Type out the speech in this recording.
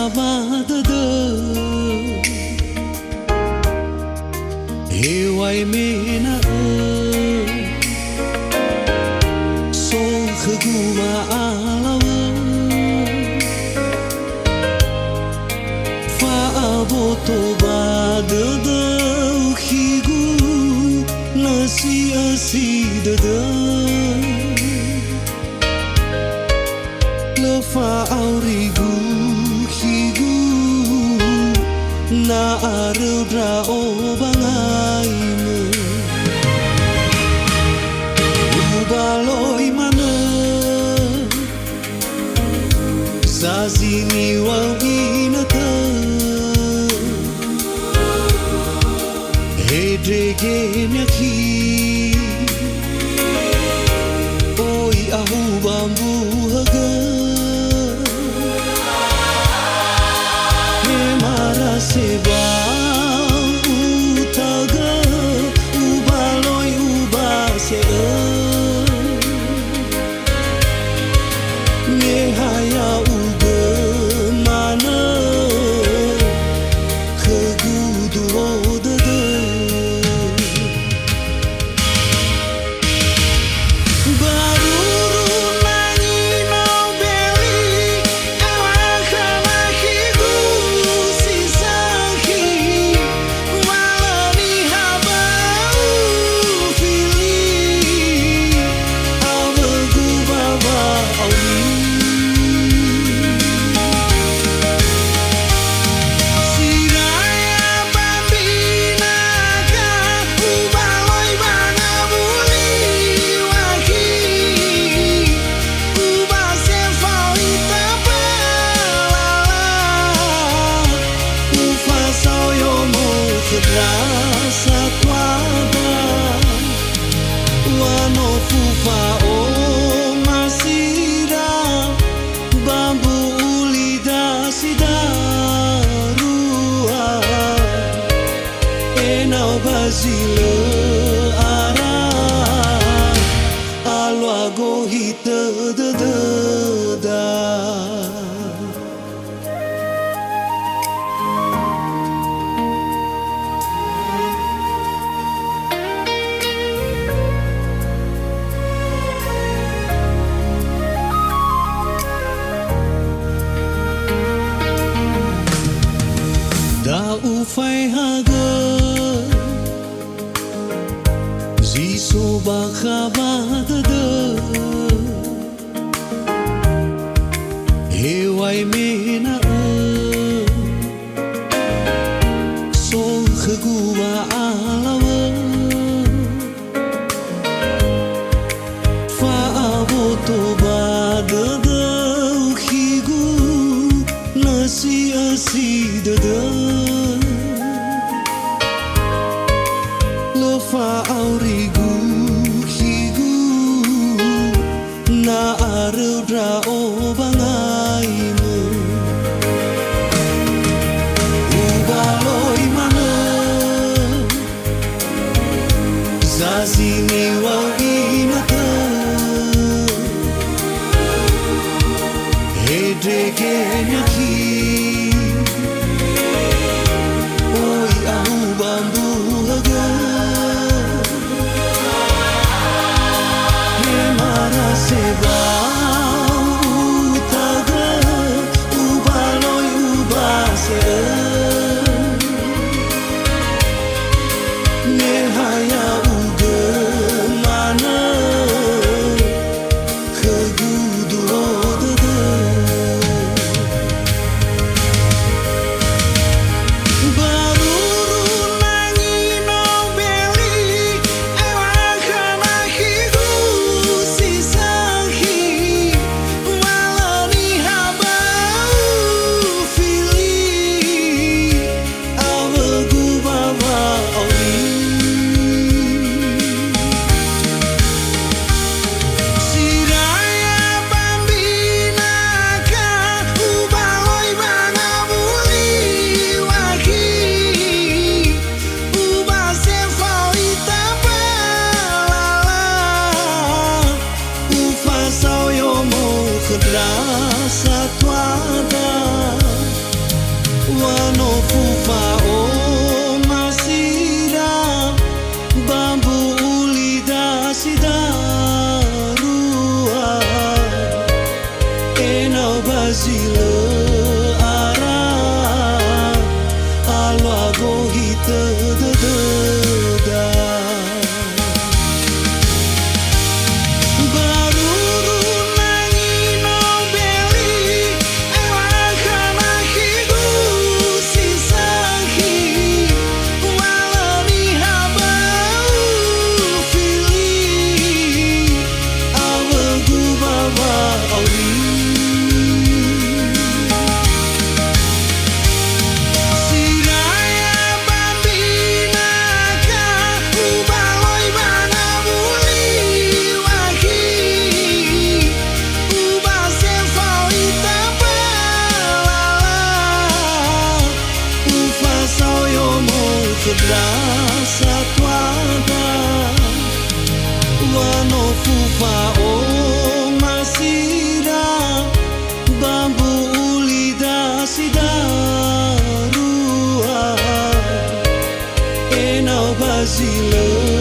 bakhabadada Hewai mena Song khaguma alawa Fa aboto badada Ukhigu nasi asidada Lefa aurigu khigu Na arudra obangaimu Ubaloi mana Zazini wanginata Hedrege nyaki Oi ahu bambu haga Seba utaga ubaloi ubase Nyehaya uga mana kegudu odada Rasa tuada Wano fufa o masira Bambu ulida sidarua Enau bazile ara Alwa gohita da Da ufai haga Ziso bakhabadada Hewai mena Song khaguma alawa Fa aboto badada Ukhigu nasi asidada Lefa aurigu khigu Na arudra obangaimu Ubaloi mana Zazini wanginata Hedrege nyaki Oi ahu bambu haga wano fufa o masira bambu ulida sida rua enau basile ara alwa gohita da rasa tuada wano fufa o masira bambu ulida sida rua enau basile